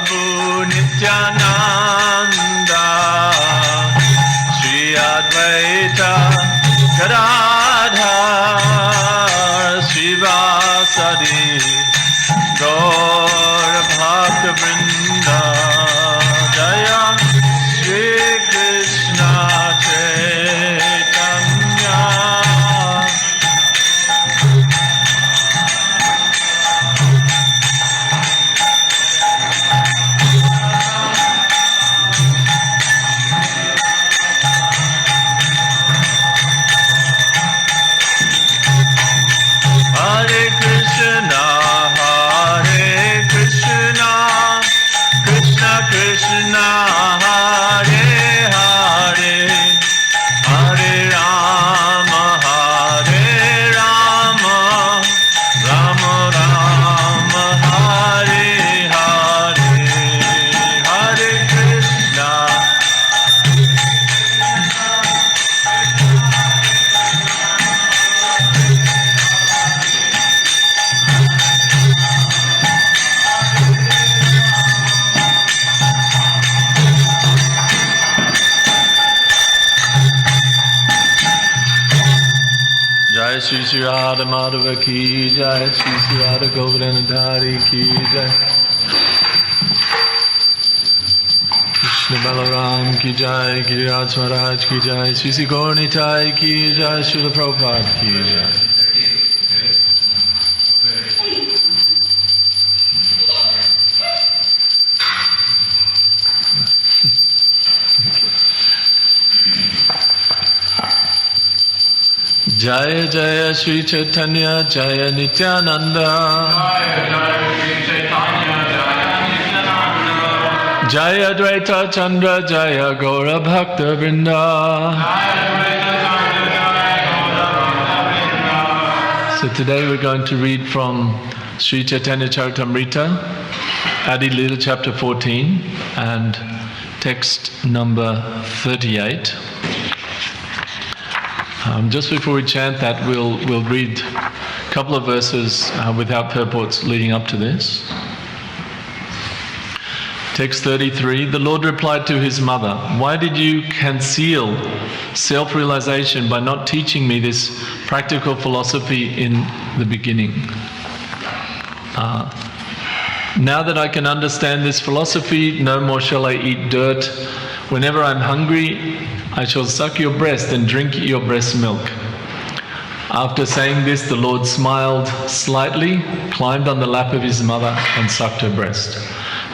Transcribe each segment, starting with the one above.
Prabhu Nityananda Shri Advaita Gadadhar Srivasadi Gaur Bhakta Vrinda Jaya Shri Krishna Caitanya Hare Krishna, Krishna Krishna, Hare Hare, Hare Rama, Rama Rama, Hare Hare, Hare Krishna. Jai Shri Shri Radha Madhava Ki Jai, Shri Shri Radha Govardhana Hari Ki Jai, Krishna Balaram Ki Jai, Giriraj Maharaj Ki Jai, Shri Shri Gaurnitai Ki Jai, Srila Prabhupada Ki Jai. Jaya Jaya Shri Caitanya Jaya Nityananda Jaya Dvaita Chandra Jaya Gaura Bhakta Vrinda. So today we're going to read from Sri Caitanya Caritamrita, Adi-lila chapter 14 and text number 38. Just before we chant that, we'll read a couple of verses without purports leading up to this. Text 33, the Lord replied to his mother, "Why did you conceal self-realization by not teaching me this practical philosophy in the beginning? Now that I can understand this philosophy, no more shall I eat dirt. Whenever I'm hungry, I shall suck your breast and drink your breast milk." After saying this, the Lord smiled slightly, climbed on the lap of his mother and sucked her breast.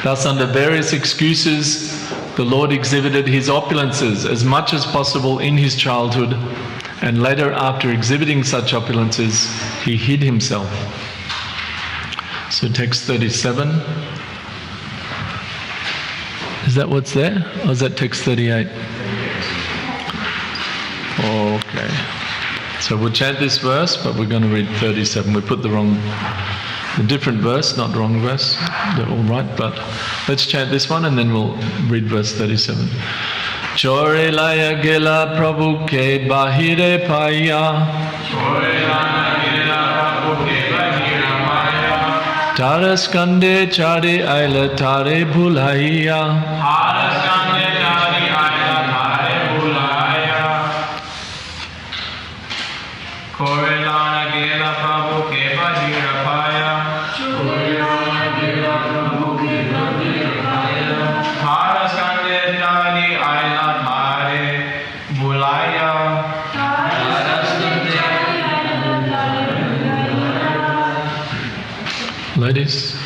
Thus, under various excuses, the Lord exhibited his opulences as much as possible in his childhood, and later, after exhibiting such opulences, he hid himself. So text 37. Is that what's there? Or is that text 38? Okay. So we'll chant this verse, but we're going to read 37. We put the different verse, not the wrong verse. They're all right, but let's chant this one and then we'll read verse 37. Chore laya gela prabhu ke bahire paya. Tara skande chare aila tare bhulaiya. Ladies.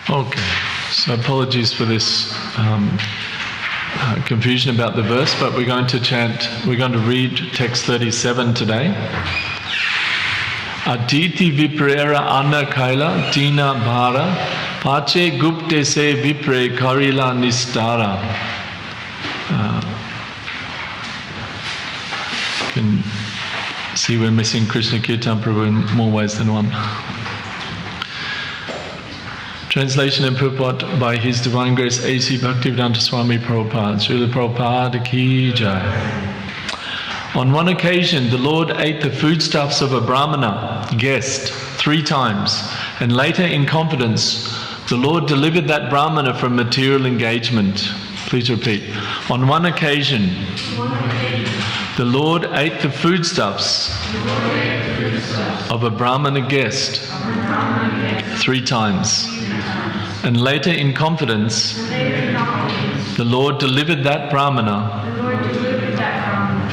Okay, so apologies for this confusion about the verse, but we're going to read text 37 today. Aditi viprera anna kaila tina bhara pache gupte se vipre karila nistara. You can see we're missing Krishna Kirtan Prabhu in more ways than one. Translation and purport by His Divine Grace A.C. Bhaktivedanta Swami Prabhupada. Srila Prabhupada Ki Jai. On one occasion, the Lord ate the foodstuffs of a Brahmana guest 3 times, and later in confidence, the Lord delivered that Brahmana from material engagement. Please repeat. On one occasion, the Lord ate the foodstuffs of a Brahmana guest 3 times, and later in confidence, the Lord delivered that Brahmana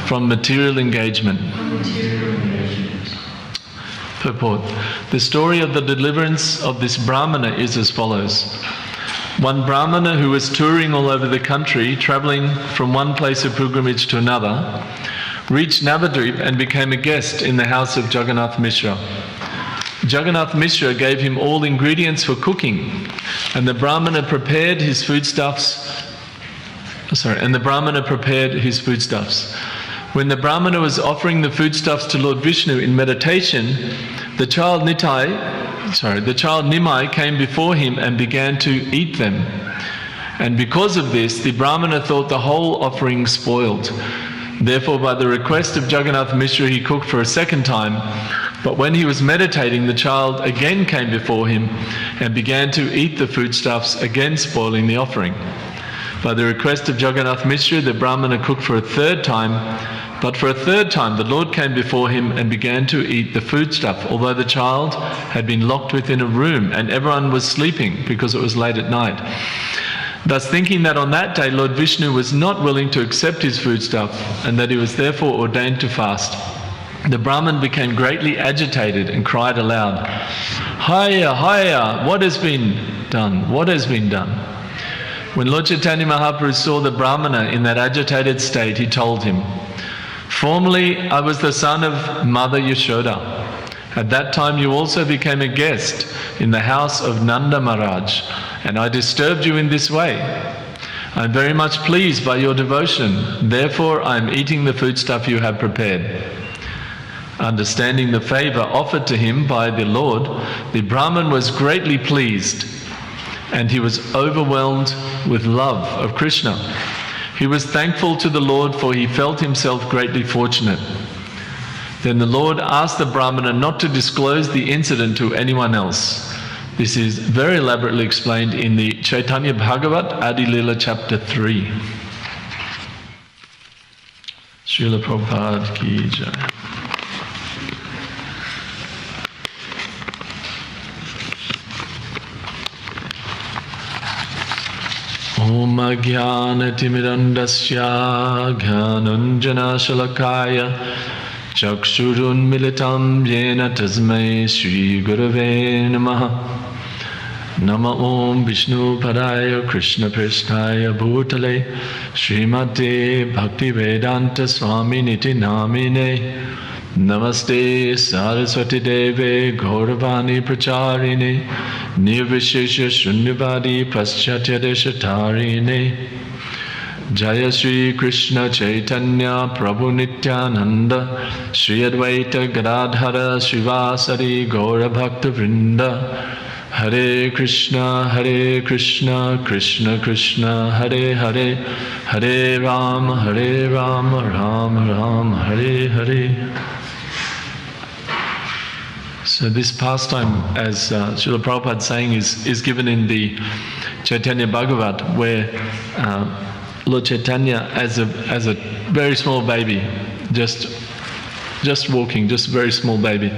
from material engagement. Purport. The story of the deliverance of this Brahmana is as follows. One Brahmana who was touring all over the country, travelling from one place of pilgrimage to another, reached Navadvip and became a guest in the house of Jagannath Mishra. Jagannath Mishra gave him all ingredients for cooking, and the Brahmana prepared his foodstuffs. When the Brahmana was offering the foodstuffs to Lord Vishnu in meditation, the child Nimai came before him and began to eat them. And because of this, the Brahmana thought the whole offering spoiled. Therefore, by the request of Jagannath Mishra, he cooked for a second time. But when he was meditating, the child again came before him and began to eat the foodstuffs, again spoiling the offering. By the request of Jagannath Mishra, the Brahmana cooked for a third time, but for a third time the Lord came before him and began to eat the foodstuff, although the child had been locked within a room and everyone was sleeping because it was late at night. Thus thinking that on that day Lord Vishnu was not willing to accept his foodstuff and that he was therefore ordained to fast, the Brahman became greatly agitated and cried aloud, "Haya, Haya, what has been done? What has been done?" When Lord Chaitanya Mahaprabhu saw the Brahmana in that agitated state, he told him, "Formerly I was the son of Mother Yashoda. At that time you also became a guest in the house of Nanda Maharaj, and I disturbed you in this way. I am very much pleased by your devotion, therefore I am eating the foodstuff you have prepared." Understanding the favour offered to him by the Lord, the Brahman was greatly pleased, and he was overwhelmed with love of Krishna. He was thankful to the Lord, for he felt himself greatly fortunate. Then the Lord asked the Brahmana not to disclose the incident to anyone else. This is very elaborately explained in the Chaitanya Bhagavat, Adi-lila, chapter 3. Srila Prabhupada Ki Jai. Om Ajnana-timirandasya Gyananjana Shalakaya Chakshurun Militam Yena Tasmai Shri Gurave Namaha. Nama Om Vishnu Padaya Krishna Prishnaya Bhutale Srimate Bhaktivedanta Swami Niti Namine. Namaste Saraswati Deve Gauravani Pracharine Nirvishesha Shunyavadi Paschatya Deshatarine. Jaya Sri Krishna Chaitanya Prabhu Nityananda Sri Advaita Gadadhara Srivasari Gaura Bhakta Vrinda. Hare Krishna, Krishna Krishna, Hare Hare, Hare Rama, Rama Rama, Hare Hare. So this pastime, as Srila Prabhupada is saying, is given in the Chaitanya Bhagavat, where Lord Chaitanya, as a very small baby, just walking, just a very small baby,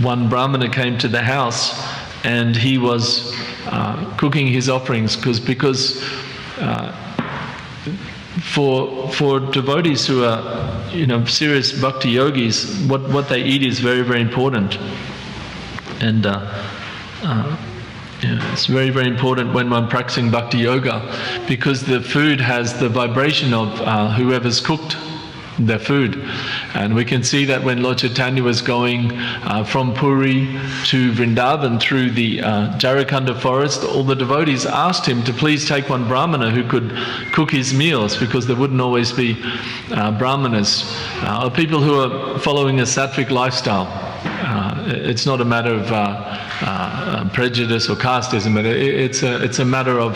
one Brahmana came to the house and he was cooking his offerings because for devotees who are serious bhakti yogis, what they eat is very, very important. And it's very, very important when one practicing bhakti yoga, because the food has the vibration of whoever's cooked their food. And we can see that when Lord Chaitanya was going from Puri to Vrindavan through the Jarakanda forest, all the devotees asked him to please take one Brahmana who could cook his meals, because there wouldn't always be Brahmanas, or people who are following a sattvic lifestyle. It's not a matter of prejudice or casteism, but it's a matter of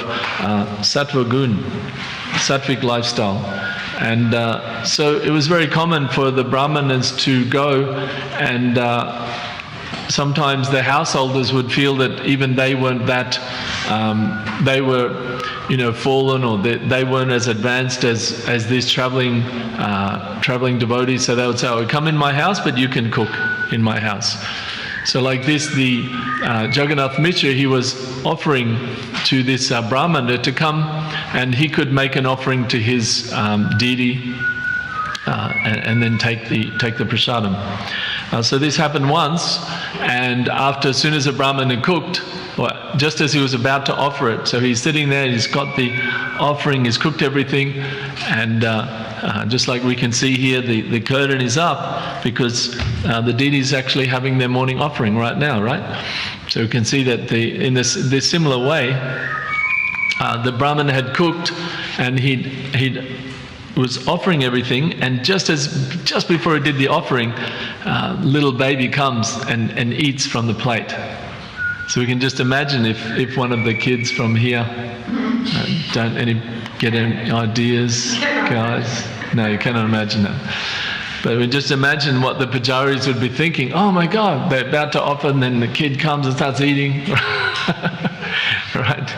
sattva gun, sattvic lifestyle. And so it was very common for the brahmanas to go, and sometimes the householders would feel that even they weren't that, they were, fallen, or they weren't as advanced as these traveling devotees. So they would say, "Oh, come in my house, but you can cook in my house." So like this, the Jagannath Mishra, he was offering to this Brahmana to come, and he could make an offering to his deity, and then take the prasadam. So this happened once, and as soon as the Brahmana cooked, just as he was about to offer it, so he's sitting there, he's got the offering, he's cooked everything, and just like we can see here, the curtain is up because the deity is actually having their morning offering right now, right? So we can see that in this similar way, the Brahman had cooked, and he was offering everything, and just before he did the offering, little baby comes and eats from the plate. So we can just imagine if one of the kids from here get any ideas, guys? No, you cannot imagine that. But we just imagine what the pujaris would be thinking. Oh my God, they're about to offer, and then the kid comes and starts eating. Right?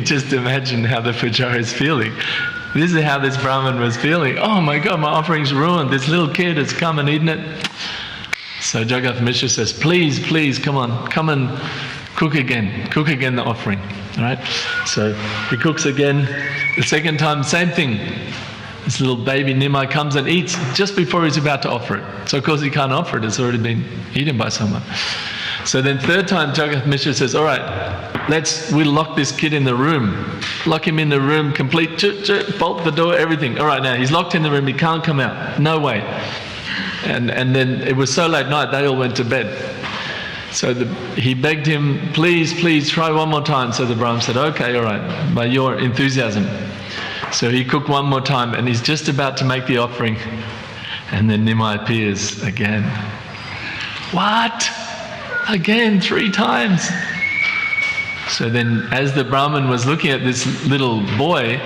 Just imagine how the pujari is feeling. This is how this Brahmin was feeling. Oh my God, my offering's ruined. This little kid has come and eaten it. So Jagannath Mishra says, please, come on, come and cook again the offering. All right? So he cooks again. The second time, same thing. This little baby Nimai comes and eats just before he's about to offer it. So of course he can't offer it, it's already been eaten by someone. So then third time Jagannath Mishra says, all right, we'll lock this kid in the room. Lock him in the room, complete, bolt the door, everything. All right, now he's locked in the room, he can't come out. No way. And then it was so late night, they all went to bed. So he begged him, please, try one more time. So the Brahmin said, okay, all right, by your enthusiasm. So he cooked one more time, and he's just about to make the offering. And then Nimai appears again. What? Again, 3 times. So then as the Brahmin was looking at this little boy,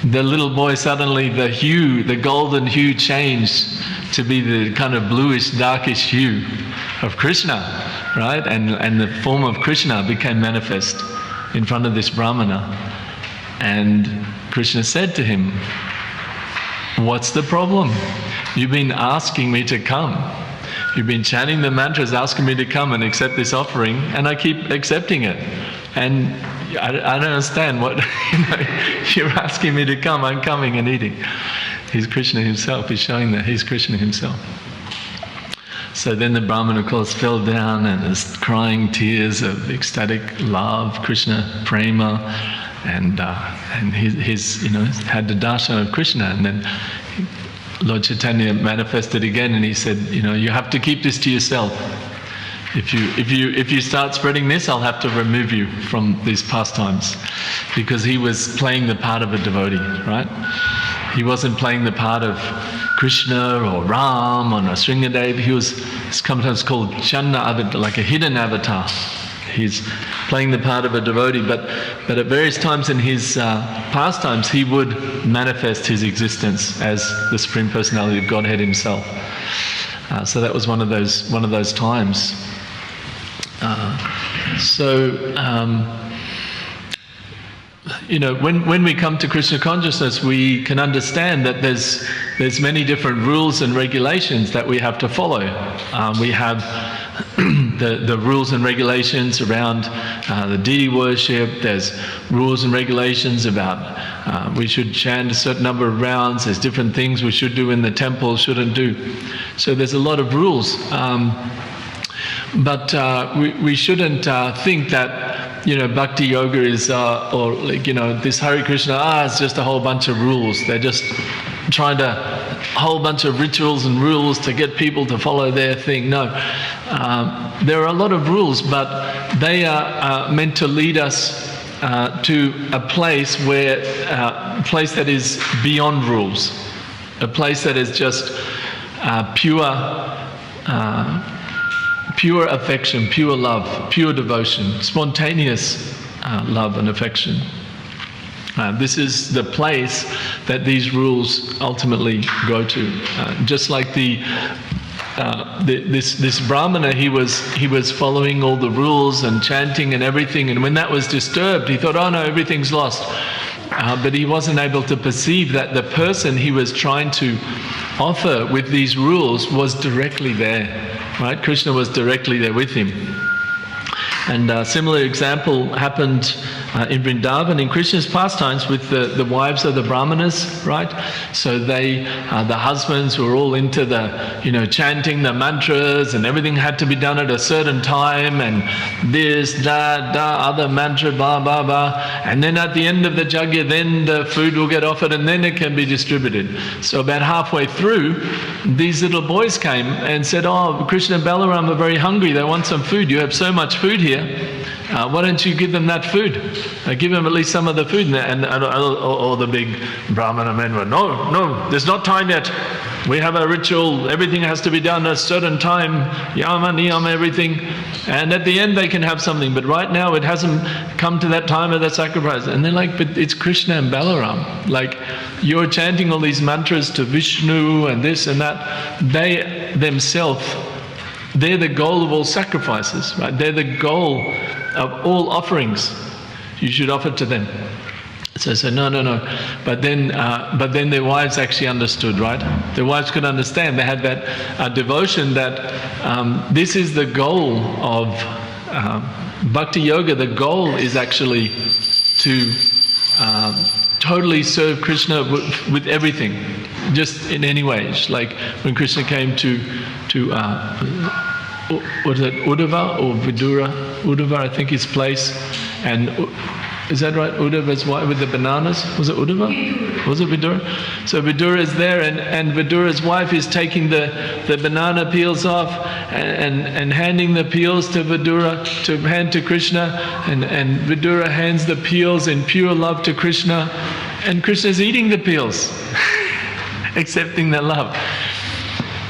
the little boy suddenly, the golden hue changed to be the kind of bluish, darkish hue of Krishna, right? And the form of Krishna became manifest in front of this Brahmana. And Krishna said to him, what's the problem? You've been asking me to come. You've been chanting the mantras, asking me to come and accept this offering, and I keep accepting it. And I don't understand what, you're asking me to come, I'm coming and eating. He's Krishna himself, he's showing that he's Krishna himself. So then the Brahmin, of course, fell down and is crying tears of ecstatic love, Krishna prema, and his had the darshan of Krishna. And then Lord Caitanya manifested again, and he said, you have to keep this to yourself. If you start spreading this, I'll have to remove you from these pastimes. Because he was playing the part of a devotee, right? He wasn't playing the part of Krishna or Ram or Nrsingadev. He was sometimes called Channa avatar, like a hidden avatar. He's playing the part of a devotee, but at various times in his pastimes, he would manifest his existence as the Supreme Personality of Godhead himself. So that was one of those times. When we come to Krishna consciousness, we can understand that there's many different rules and regulations that we have to follow. We have the rules and regulations around the deity worship. There's rules and regulations about we should chant a certain number of rounds. There's different things we should do in the temple, shouldn't do. So there's a lot of rules. But we shouldn't think that bhakti yoga is this Hare Krishna, it's just a whole bunch of rules. They're just trying to a whole bunch of rituals and rules to get people to follow their thing. No, there are a lot of rules, but they are meant to lead us to a place that is beyond rules, a place that is just pure pure affection, pure love, pure devotion, spontaneous love and affection. This is the place that these rules ultimately go to. Just like this Brahmana, he was following all the rules and chanting and everything, and when that was disturbed, he thought, oh no, everything's lost. But he wasn't able to perceive that the person he was trying to offer with these rules was directly there, right? Krishna was directly there with him. And a similar example happened in Vrindavan in Krishna's pastimes with the wives of the Brahmanas, right? So the husbands were all into the, chanting the mantras, and everything had to be done at a certain time, and this, that, other mantra, blah, blah, blah. And then at the end of the yajna, then the food will get offered, and then it can be distributed. So about halfway through, these little boys came and said, oh, Krishna and Balaram are very hungry, they want some food, you have so much food here. Why don't you give them that food? Give them at least some of the food. And all the big Brahmana men were, no, there's not time yet. We have a ritual, everything has to be done at a certain time, yama, niyama, everything. And at the end they can have something, but right now it hasn't come to that time of the sacrifice. And they're like, but it's Krishna and Balaram. Like, you're chanting all these mantras to Vishnu and this and that. They themselves, they're the goal of all sacrifices, right? They're the goal of all offerings. You should offer to them. So I said, no. But then their wives actually understood, right? Their wives could understand. They had that devotion that this is the goal of Bhakti Yoga. The goal is actually to totally serve Krishna with everything, just in any way. Like when Krishna came to what is it, Uddhava or Vidura? Uddhava, I think, his place. And is that right? Uddhava's wife with the bananas? Was it Uddhava? Was it Vidura? So Vidura is there, and Vidura's wife is taking the banana peels off and handing the peels to Vidura to hand to Krishna, and Vidura hands the peels in pure love to Krishna, and Krishna's eating the peels, accepting their love.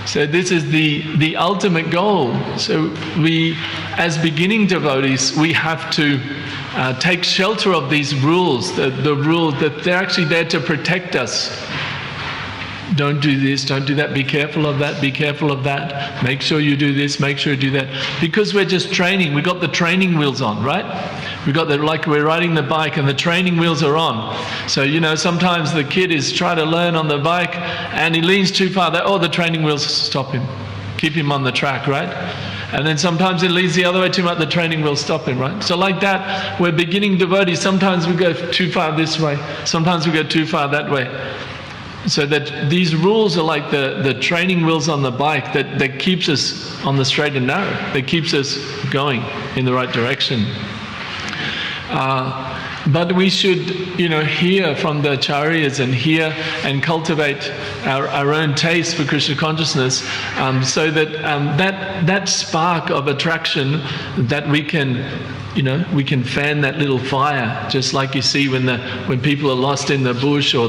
So this is the ultimate goal. So we, as beginning devotees, we have to take shelter of these rules, the rules that they're actually there to protect us. Don't do this, don't do that, be careful of that, be careful of that, make sure you do this, make sure you do that. Because we're just training, we've got the training wheels on, right? We've got like we're riding the bike and the training wheels are on. So, sometimes the kid is trying to learn on the bike and he leans too far, the training wheels stop him, keep him on the track, right? And then sometimes it leads the other way too much, the training will stop him, right? So like that, we're beginning devotees, sometimes we go too far this way, sometimes we go too far that way. So that these rules are like the training wheels on the bike that keeps us on the straight and narrow, that keeps us going in the right direction. But we should, hear from the acharyas and hear and cultivate our own taste for Krishna consciousness, so that that spark of attraction, that we can fan that little fire, just like you see when people are lost in the bush, or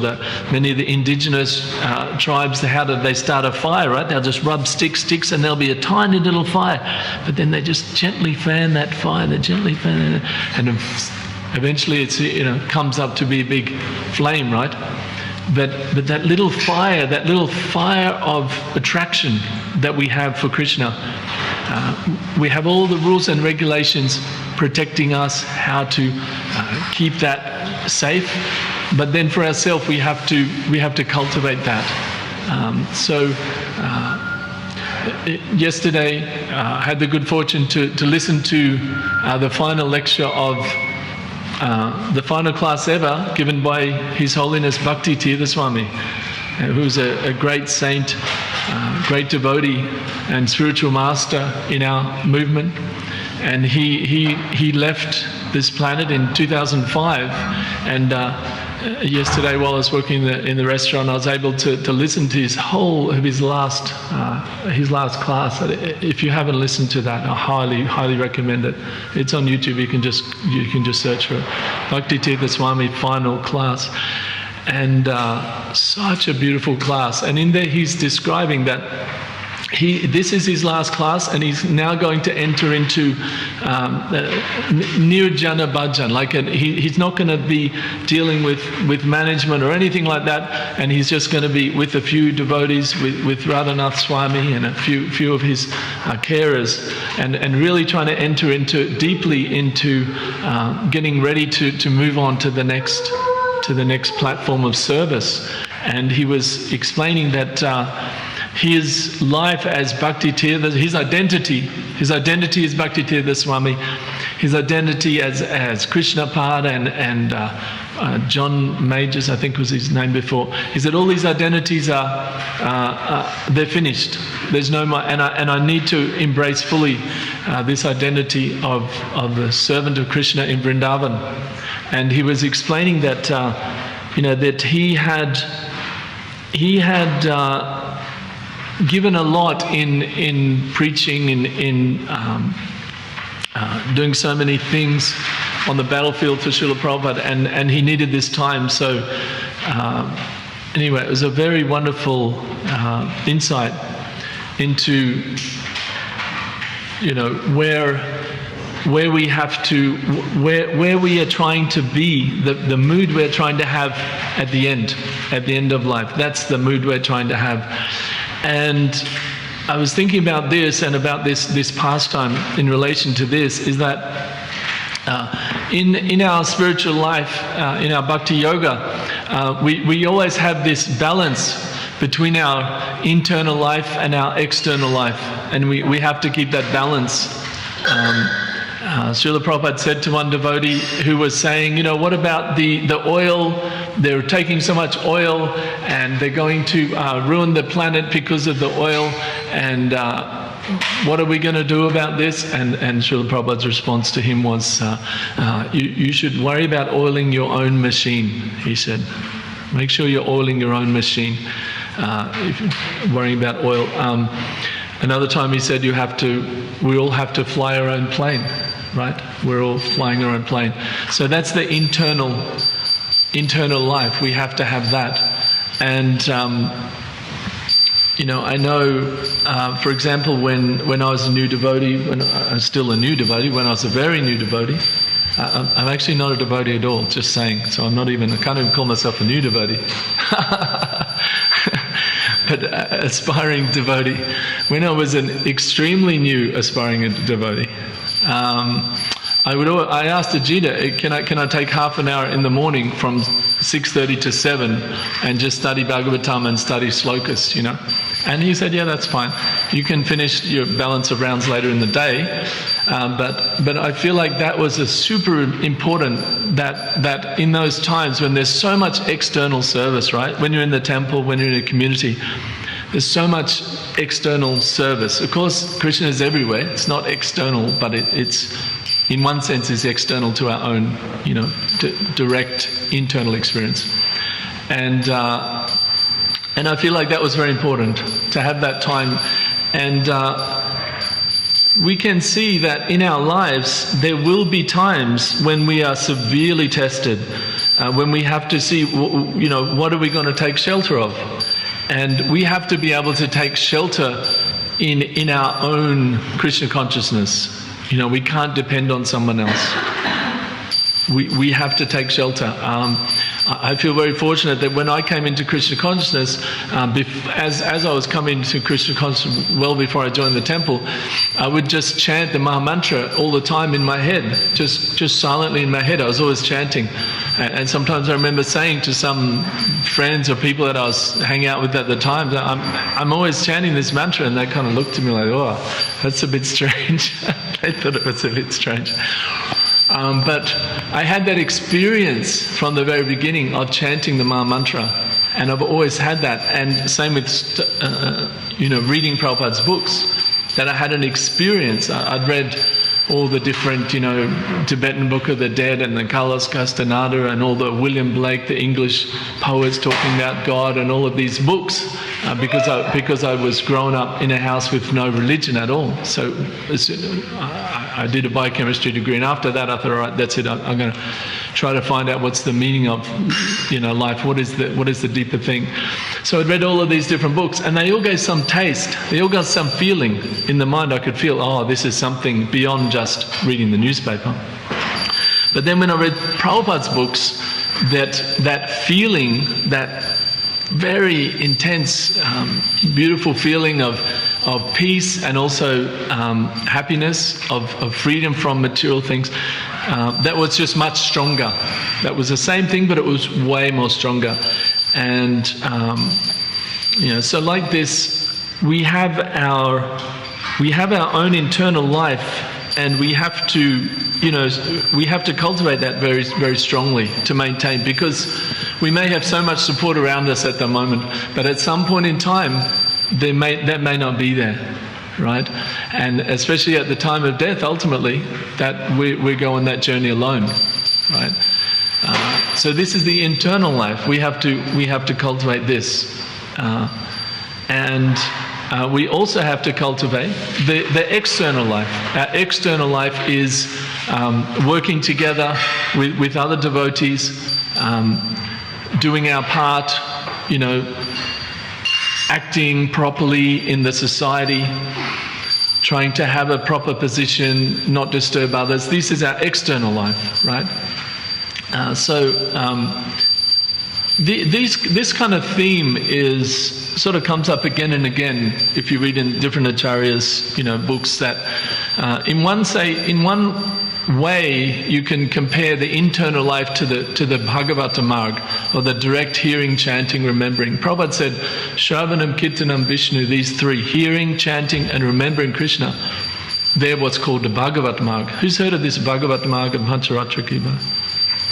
many of the indigenous tribes, how do they start a fire, right? They'll just rub sticks, and there'll be a tiny little fire, but then they just gently fan that fire, they gently fan it, and eventually it's comes up to be a big flame, right? But that little fire of attraction that we have for Krishna, we have all the rules and regulations protecting us, how to keep that safe. But then for ourselves, we have to cultivate that. Yesterday, I had the good fortune to listen to the final lecture of the final class ever given by His Holiness Bhakti Tirtha Swami, who's a great saint, great devotee and spiritual master in our movement. And he left this planet in 2005, and yesterday while I was working in the restaurant, I was able to listen to his last class. If you haven't listened to that, I highly recommend it. It's on YouTube. You can just search for it. Bhakti Tirtha Swami final class, and such a beautiful class. And in there he's describing that this is his last class, and he's now going to enter into Nirjana Bhajan. Like he's not going to be dealing with management or anything like that, and he's just going to be with a few devotees, with Radhanath Swami and a few of his carers, and really trying to enter deeply into getting ready to move on to the next platform of service. And he was explaining that his life as Bhakti Tirtha, his identity is Bhakti Tirtha Swami, his identity as Krishna Pad and John Majors, I think was his name before. He said all these identities they're finished. There's no more, and I need to embrace fully this identity of the servant of Krishna in Vrindavan. And he was explaining that that he had given a lot in preaching, in doing so many things on the battlefield for Srila Prabhupada, and he needed this time. So anyway, it was a very wonderful insight into where we have to, where we are trying to be, the mood we're trying to have at the end of life. That's the mood we're trying to have. And I was thinking about this and about this pastime in relation to this, is that in our spiritual life, in our bhakti yoga, we always have this balance between our internal life and our external life, and we have to keep that balance. Srila Prabhupada said to one devotee who was saying, what about the oil? They're taking so much oil and they're going to ruin the planet because of the oil, and what are we going to do about this? And Srila Prabhupada's response to him was, you should worry about oiling your own machine, he said. Make sure you're oiling your own machine, if you're worrying about oil. Another time he said, we all have to fly our own plane, right? We're all flying our own plane. So that's the internal life. We have to have that. And I know, for example, when I was a new devotee, when I was still a new devotee, when I was a very new devotee, I'm actually not a devotee at all, just saying. So I can't even call myself a new devotee. But aspiring devotee. When I was an extremely new aspiring devotee, I asked Ajita, can I take half an hour in the morning from 6:30 to 7 and just study Bhagavatam and study slokas, And he said, yeah, that's fine. You can finish your balance of rounds later in the day. But I feel like that was a super important, that in those times when there's so much external service, right? When you're in the temple, when you're in a community, there's so much external service. Of course, Krishna is everywhere. It's not external, but it's in one sense is external to our own, direct internal experience. And I feel like that was very important to have that time. And we can see that in our lives there will be times when we are severely tested, when we have to see, what are we going to take shelter of? And we have to be able to take shelter in our own Krishna consciousness. We can't depend on someone else. We have to take shelter. I feel very fortunate that when I came into Krishna consciousness, as I was coming to Krishna consciousness well before I joined the temple, I would just chant the Maha Mantra all the time in my head, just silently in my head. I was always chanting. And sometimes I remember saying to some friends or people that I was hanging out with at the time, that I'm always chanting this mantra, and they kind of looked at me like, oh, that's a bit strange. They thought it was a bit strange. But I had that experience from the very beginning of chanting the Maha Mantra, and I've always had that. And same with reading Prabhupada's books, that I had an experience. I'd read all the different, Tibetan Book of the Dead and the Carlos Castaneda and all the William Blake, the English poets talking about God, and all of these books, because I was grown up in a house with no religion at all. So I did a biochemistry degree, and after that I thought, all right, that's it. I'm going to try to find out what's the meaning of life. What is the deeper thing? So I'd read all of these different books, and they all gave some taste. They all got some feeling in the mind. I could feel, oh, this is something beyond just reading the newspaper. But then when I read Prabhupada's books, that feeling, that very intense, beautiful feeling of peace and also happiness, of freedom from material things, that was just much stronger. That was the same thing, but it was way more stronger. And so like this, we have our own internal life, and we have to cultivate that very, very strongly to maintain, because we may have so much support around us at the moment, but at some point in time, that may not be there, right? And especially at the time of death, ultimately, that we go on that journey alone, right? So this is the internal life. We have to cultivate this, and we also have to cultivate the external life. Our external life is working together with other devotees, doing our part, acting properly in the society, trying to have a proper position, not disturb others. This is our external life, right? This kind of theme sort of comes up again and again if you read in different acharyas, books, that in one way you can compare the internal life to the Bhagavata Marg, or the direct hearing, chanting, remembering. Prabhupada said, Shravanam, Kirtanam, Vishnu, these three, hearing, chanting and remembering Krishna, they're what's called the Bhagavat Marg. Who's heard of this Bhagavat Marg and Pancharatrika?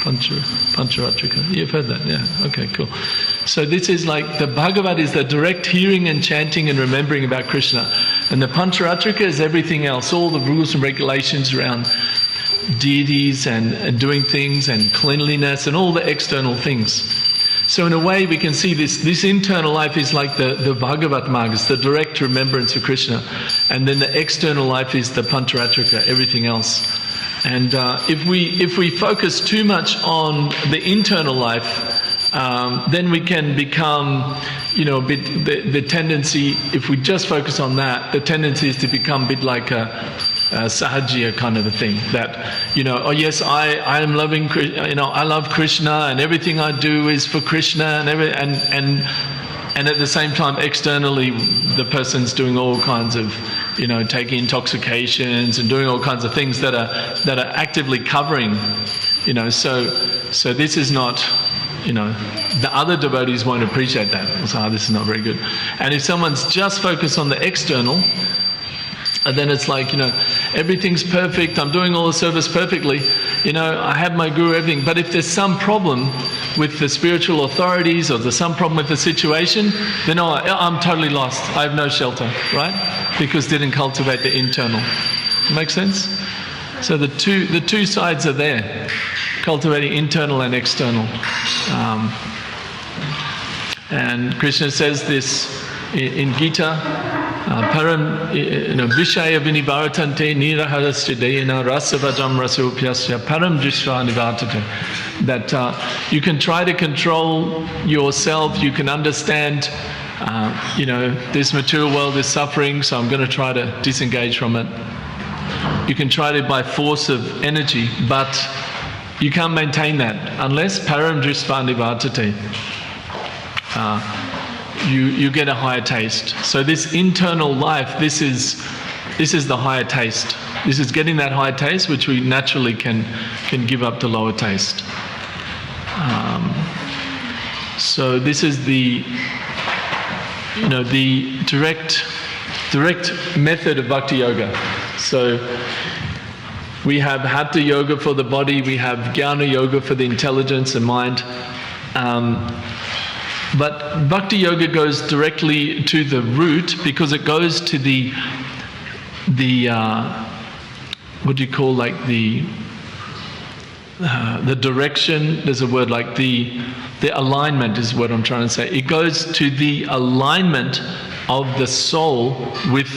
Pancharatrika. You've heard that, yeah. Okay, cool. So this is like, the Bhagavat is the direct hearing and chanting and remembering about Krishna. And the Pancharatrika is everything else, all the rules and regulations around deities and doing things and cleanliness and all the external things. So in a way we can see this internal life is like the Bhagavat Marg, it's the direct remembrance of Krishna. And then the external life is the Pancharatrika, everything else. And if we focus too much on the internal life, then we can become, a bit, the tendency, if we just focus on that, the tendency is to become a bit like a sahajiya kind of a thing, that, oh yes, I am loving, I love Krishna and everything I do is for Krishna and at the same time externally the person's doing all kinds of, taking intoxications and doing all kinds of things that are actively covering, so this is not, the other devotees won't appreciate that. So, this is not very good. And if someone's just focused on the external, and then it's like, everything's perfect, I'm doing all the service perfectly, I have my guru, everything. But if there's some problem with the spiritual authorities, or there's some problem with the situation, then I'm totally lost, I have no shelter, right? Because didn't cultivate the internal. Make sense? So the two sides are there, cultivating internal and external. And Krishna says this in Gita, param vishaya vinivartante niraharastidena rasavajam rasupyasya param drishva nivartate. That you can try to control yourself, you can understand, this material world is suffering, so I'm going to try to disengage from it. You can try to by force of energy, but you can't maintain that unless param drishva nivartate. You get a higher taste. So this internal life, this is the higher taste. This is getting that higher taste, which we naturally can give up the lower taste. So this is the direct method of bhakti yoga. So we have hatha yoga for the body, we have jnana yoga for the intelligence and mind. But bhakti yoga goes directly to the root, because it goes to the what do you call, like the direction. There's a word like the alignment is what I'm trying to say. It goes to the alignment of the soul with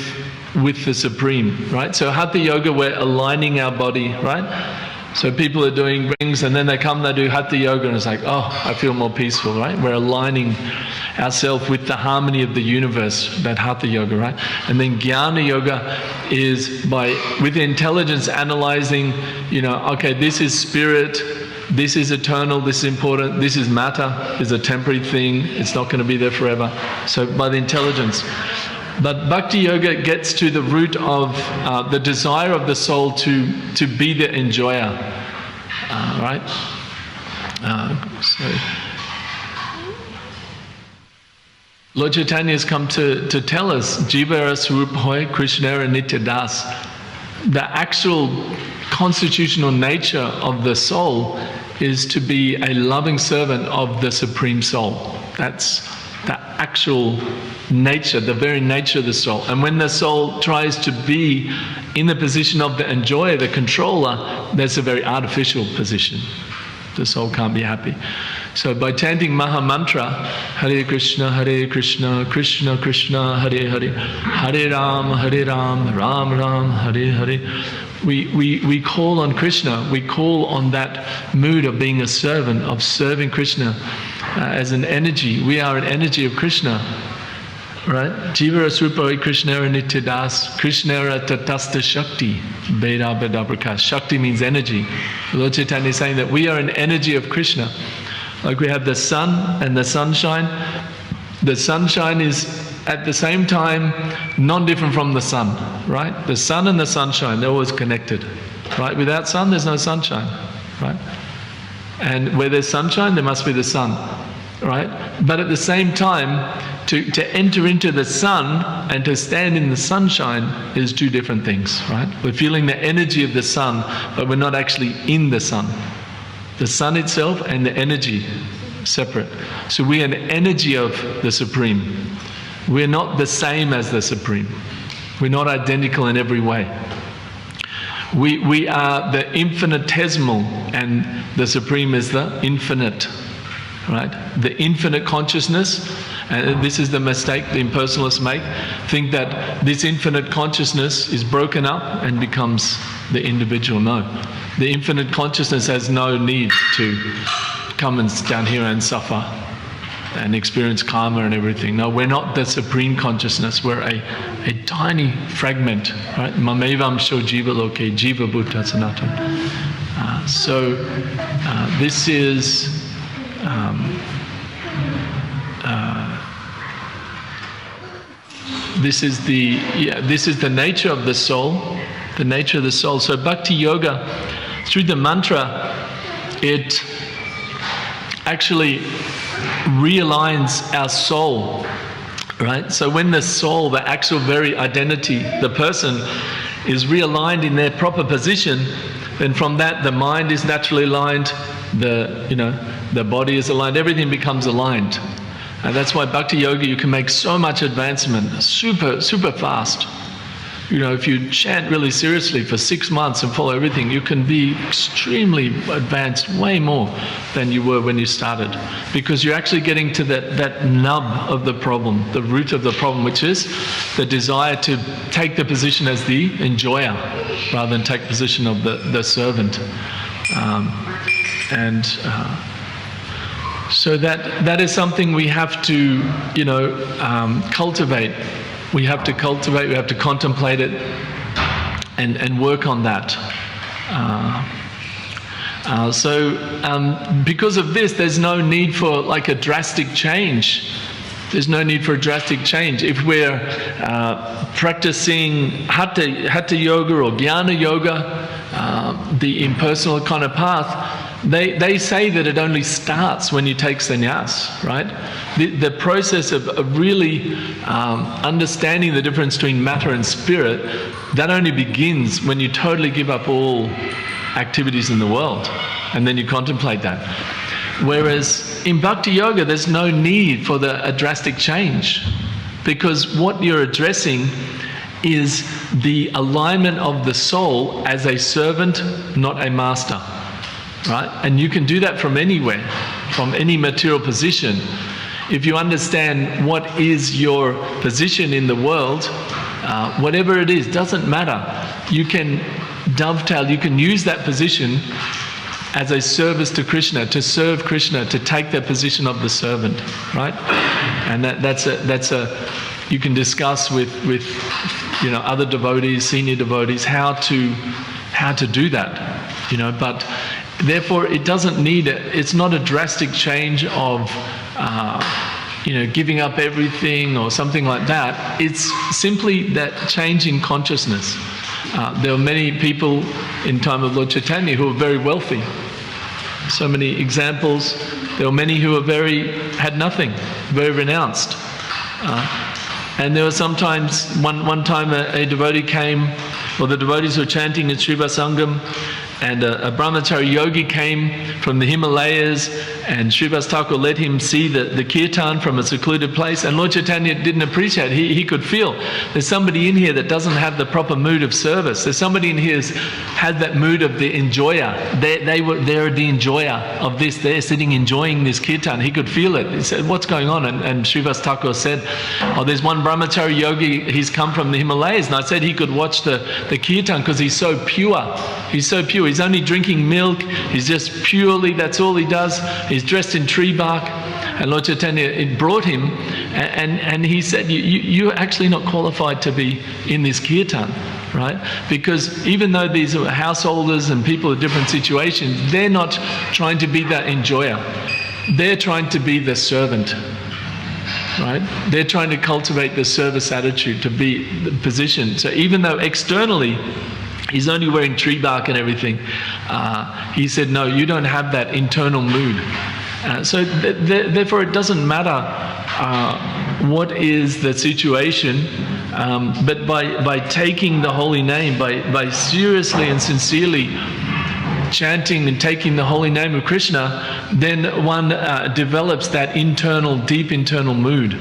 the Supreme, right? So hatha yoga, we're aligning our body, right? So people are doing rings and then they do hatha yoga and it's like, oh, I feel more peaceful, right? We're aligning. ourselves with the harmony of the universe, that Hatha Yoga, right? And then Jnana Yoga is with intelligence analyzing, okay, this is spirit, this is eternal, this is important, this is matter, is a temporary thing, it's not going to be there forever. So by the intelligence. But Bhakti Yoga gets to the root of the desire of the soul to be the enjoyer, right? Lord Chaitanya has come to tell us, Jiva Swarup Hoy Krishna Nitya Das. The actual constitutional nature of the soul is to be a loving servant of the Supreme Soul. That's the actual nature, the very nature of the soul. And when the soul tries to be in the position of the enjoyer, the controller, that's a very artificial position. The soul can't be happy. So by chanting Maha Mantra, Hare Krishna, Krishna Krishna, Hare Hare, Hare Ram, Ram Ram, Hare Hare, we call on Krishna, we call on that mood of being a servant, of serving Krishna as an energy. We are an energy of Krishna, right? Jiva Srupa Krishna Nitya Das, Krishna Tatasta Shakti, Veda Veda Prakash. Shakti means energy. Lord Chaitanya is saying that we are an energy of Krishna. Like we have the sun and the sunshine. The sunshine is at the same time non-different from the sun, right? The sun and the sunshine, they're always connected, right? Without sun, there's no sunshine, right? And where there's sunshine, there must be the sun, right? But at the same time, to enter into the sun and to stand in the sunshine is two different things, right? We're feeling the energy of the sun, but we're not actually in the sun. The sun itself and the energy, separate. So we are an energy of the Supreme. We're not the same as the Supreme. We're not identical in every way. We are the infinitesimal, and the Supreme is the infinite, right? The infinite consciousness, and this is the mistake the impersonalists make, think that this infinite consciousness is broken up and becomes the individual. No. The infinite consciousness has no need to come and down here and suffer and experience karma and everything. No, we're not the Supreme Consciousness. We're a tiny fragment, right? Mamevam sho jiva loke, jiva bhuta sanatan. This is this is the nature of the soul, the nature of the soul. So Bhakti Yoga, through the mantra, it actually realigns our soul, right? So when the soul, the actual very identity, the person, is realigned in their proper position, then from that the mind is naturally aligned, the body is aligned, everything becomes aligned. And that's why Bhakti Yoga, you can make so much advancement, super, super fast. If you chant really seriously for 6 months and follow everything, you can be extremely advanced, way more than you were when you started. Because you're actually getting to that nub of the problem, the root of the problem, which is the desire to take the position as the enjoyer, rather than take the position of the servant. So that is something we have to, cultivate. We have to cultivate, we have to contemplate it and work on that. Because of this, there's no need for like a drastic change. There's no need for a drastic change. If we're practicing Hatha Yoga or Jnana Yoga, the impersonal kind of path, they say that it only starts when you take sannyas, right? The process of really understanding the difference between matter and spirit, that only begins when you totally give up all activities in the world, and then you contemplate that. Whereas in Bhakti Yoga, there's no need for a drastic change, because what you're addressing is the alignment of the soul as a servant, not a master. Right? And you can do that from anywhere, from any material position. If you understand what is your position in the world, whatever it is, doesn't matter. You can dovetail, you can use that position as a service to Krishna, to serve Krishna, to take the position of the servant, right? And that's a you can discuss with other devotees, senior devotees, how to do that, but therefore it doesn't need it's not a drastic change of giving up everything or something like that. It's simply that change in consciousness. There were many people in time of Lord Caitanya who were very wealthy. So many examples. There were many who had nothing, very renounced. And there was sometimes, one time a devotee came, or the devotees were chanting at Srivasangam, and a brahmachari yogi came from the Himalayas, and Srivas Thakur let him see the kirtan from a secluded place, and Lord Caitanya didn't appreciate it. He could feel there's somebody in here that doesn't have the proper mood of service. There's somebody in here who's had that mood of the enjoyer. They're the enjoyer of this. They're sitting enjoying this kirtan. He could feel it. He said, what's going on? And Srivas Thakur said, there's one brahmachari yogi, he's come from the Himalayas, and I said he could watch the kirtan because he's so pure. He's so pure. He's only drinking milk. He's just purely, that's all he does. He's dressed in tree bark. And Lord Caitanya, it brought him, and he said, you're actually not qualified to be in this kirtan, right? Because even though these are householders and people in different situations, they're not trying to be that enjoyer. They're trying to be the servant, right? They're trying to cultivate the service attitude, to be the position. So even though externally, he's only wearing tree bark and everything, he said, no, you don't have that internal mood. So therefore it doesn't matter what is the situation, but by taking the holy name, by seriously and sincerely chanting and taking the holy name of Krishna, then one develops that deep internal mood.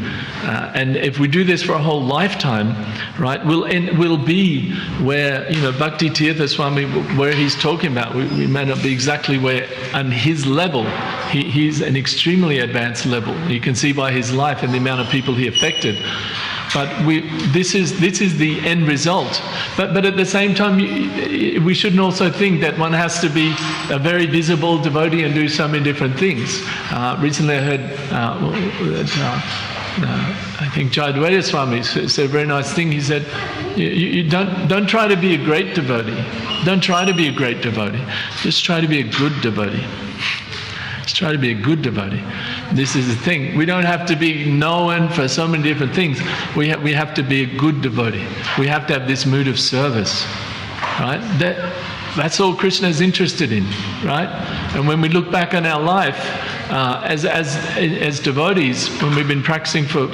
And if we do this for a whole lifetime, right, we'll be where, Bhakti Tirtha Swami, where he's talking about, we may not be exactly where on his level. He's an extremely advanced level. You can see by his life and the amount of people he affected. But this is the end result. But at the same time, we shouldn't also think that one has to be a very visible devotee and do so many different things. Recently I heard, I think Jayadvaita Swami said a very nice thing. He said, you don't try to be a great devotee. Don't try to be a great devotee. Just try to be a good devotee. Just try to be a good devotee. This is the thing. We don't have to be known for so many different things. We have to be a good devotee. We have to have this mood of service, right? That's all Krishna is interested in, right? And when we look back on our life as devotees, when we've been practicing for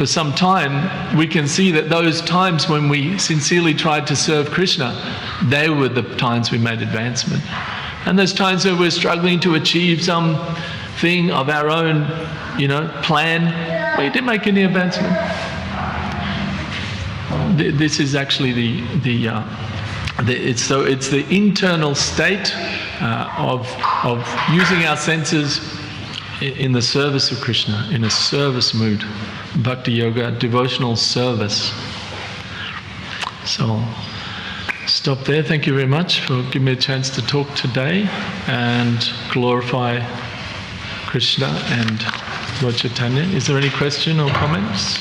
some time, we can see that those times when we sincerely tried to serve Krishna, they were the times we made advancement. And there's times where we're struggling to achieve something of our own, plan. We didn't make any advancement. This is actually it's the internal state of using our senses in the service of Krishna, in a service mood, bhakti yoga, devotional service. So. Stop there. Thank you very much for giving me a chance to talk today and glorify Krishna and Lord Caitanya. Is there any question or comments?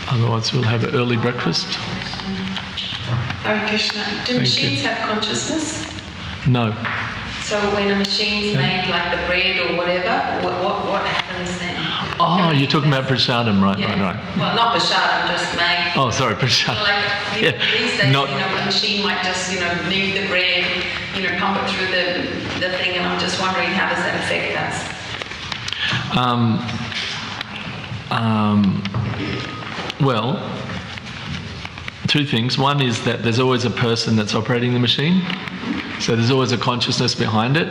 Otherwise we'll have an early breakfast. Hare Krishna. Do machines have consciousness? No. So when a machine's made like the bread or whatever, what happens then? Oh, you're talking about prasadam, right? Well, not prasadam, just made. Oh, sorry, prasadam. These days, a machine might just, move the bread, pump it through the thing, and I'm just wondering, how does that affect us? Well, two things. One is that there's always a person that's operating the machine. So there's always a consciousness behind it,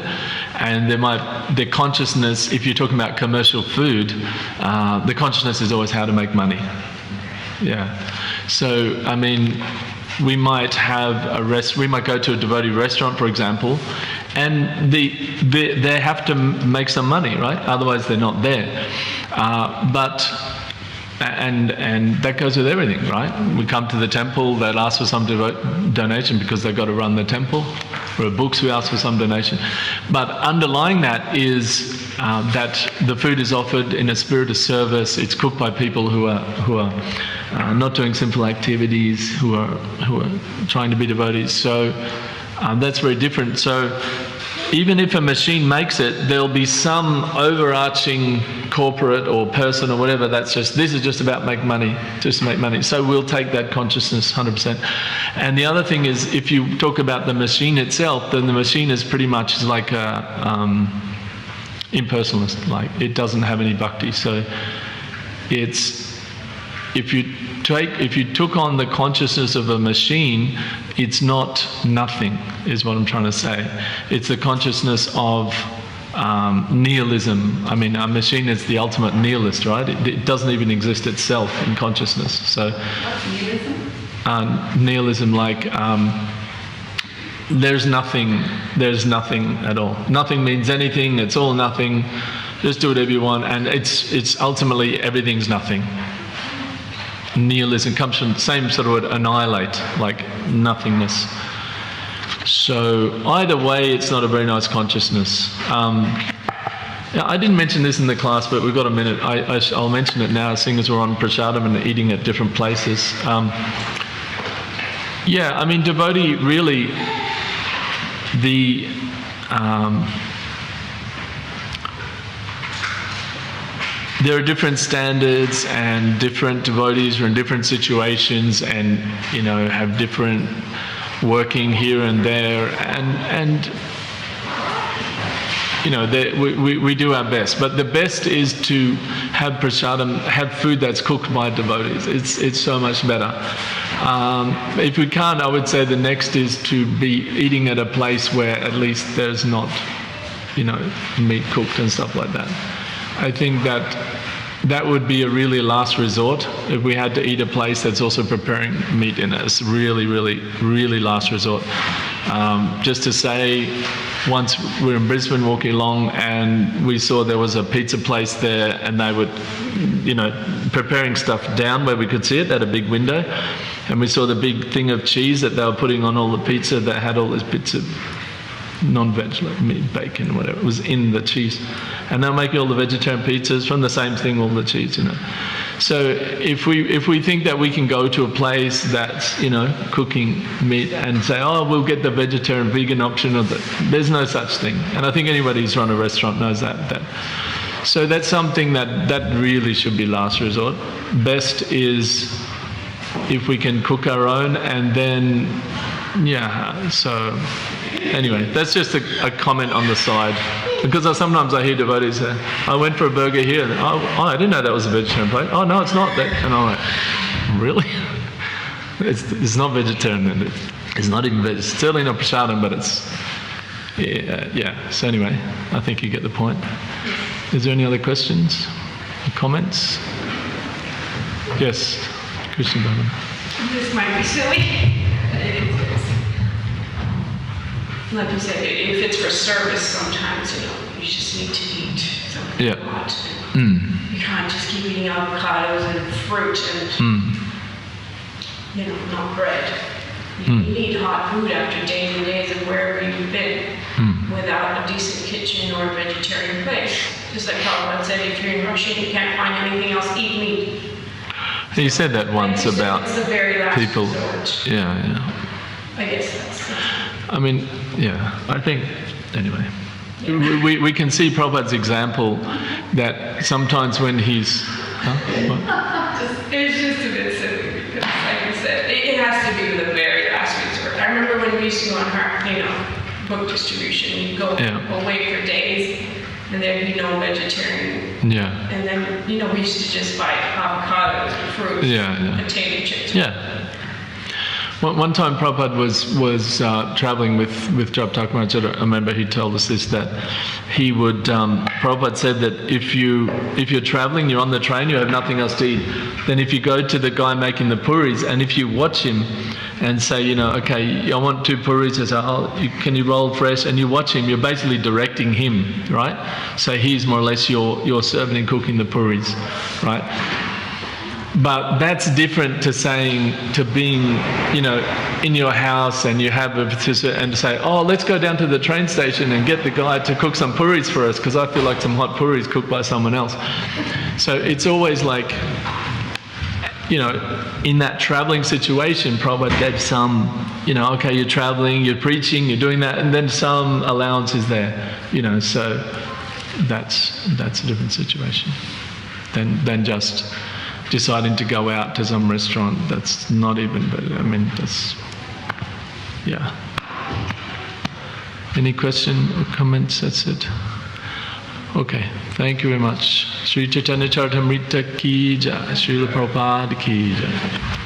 and the consciousness, if you're talking about commercial food, the consciousness is always how to make money. Yeah. So, we might have we might go to a devotee restaurant, for example, and they have to make some money, right? Otherwise they're not there. But And that goes with everything, right? We come to the temple, they'll ask for some donation because they've got to run the temple. For books, we ask for some donation. But underlying that is that the food is offered in a spirit of service. It's cooked by people who are not doing simple activities, who are trying to be devotees. So that's very different. So even if a machine makes it, there'll be some overarching corporate or person or whatever this is just about make money, just make money. So we'll take that consciousness 100%. And the other thing is, if you talk about the machine itself, then the machine is pretty much like a impersonalist. Like, it doesn't have any bhakti. So if you took on the consciousness of a machine, it's not nothing, is what I'm trying to say. It's the consciousness of nihilism. I mean, a machine is the ultimate nihilist, right? It doesn't even exist itself in consciousness. So, what's nihilism? Nihilism, like there's nothing at all. Nothing means anything. It's all nothing. Just do whatever you want, and it's ultimately everything's nothing. Nihilism comes from the same sort of word, annihilate, like nothingness. So either way, it's not a very nice consciousness. I didn't mention this in the class, but we've got a minute. I'll mention it now, seeing as we're on prasadam and eating at different places. Yeah, I mean, devotee really, there are different standards, and different devotees are in different situations, and have different working here and there, and we do our best. But the best is to have prasadam, have food that's cooked by devotees. It's so much better. If we can't, I would say the next is to be eating at a place where at least there's not, meat cooked and stuff like that. I think that would be a really last resort. If we had to eat a place that's also preparing meat in it, it's really, really, really last resort. Just to say, once we were in Brisbane walking along and we saw there was a pizza place there, and they were, preparing stuff down where we could see it. They had a big window, and we saw the big thing of cheese that they were putting on all the pizza that had all these bits of non-veg, like meat, bacon, whatever, it was in the cheese. And they're making all the vegetarian pizzas from the same thing, all the cheese, So if we think that we can go to a place that's, cooking meat and say, oh, we'll get the vegetarian, vegan option of it, there's no such thing. And I think anybody who's run a restaurant knows that. So that's something that really should be last resort. Best is if we can cook our own, and then, so anyway, that's just a comment on the side. Because sometimes I hear devotees say, I went for a burger here, and I didn't know that was a vegetarian plate. Oh, no, it's not. And I'm like, really? It's not vegetarian. It's not even vegetarian. It's certainly not prasadam, but it's, So anyway, I think you get the point. Is there any other questions or comments? Yes, Krishna Bhavan. This might be silly. Like you said, if it's for service, sometimes you just need to eat something hot. You can't just keep eating avocados and fruit and not bread. You need hot food after days and days of wherever you've been without a decent kitchen or a vegetarian place. Just like Prabhupada said, if you're in Russia and you can't find anything else, eat meat. You said that once about it's the very last people. Resort. Yeah. I guess that's. I mean, I think, anyway. We can see Prabhupada's example that sometimes when he's... It's just a bit silly because, like I said, it has to be the very last resort. I remember when we used to go on our, book distribution, you'd go away for days, and there'd be no vegetarian. Yeah. And then, we used to just buy avocados and fruit, potato chips. Yeah. One time Prabhupada was travelling with Japtak Maharaj. I remember he told us this, that he would, Prabhupada said that if you're travelling, you're on the train, you have nothing else to eat, then if you go to the guy making the puris, and if you watch him and say, okay, I want 2 puris, and say, can you roll fresh, and you watch him, you're basically directing him, right? So he's more or less your servant in cooking the puris, right? But that's different to saying, to being, you know, in your house and you have a participant and to say, oh, let's go down to the train station and get the guy to cook some puris for us because I feel like some hot puris cooked by someone else. So it's always like, you know, in that traveling situation, Prabhupada gave some, you know, okay, you're traveling, you're preaching, you're doing that, and then some allowance is there, you know, so that's a different situation than just deciding to go out to some restaurant. That's not even, but I mean, that's, yeah. Any question or comments? That's it. Okay, thank you very much. Sri Caitanya Caritamrita ki jai, Srila Prabhupada ki jai.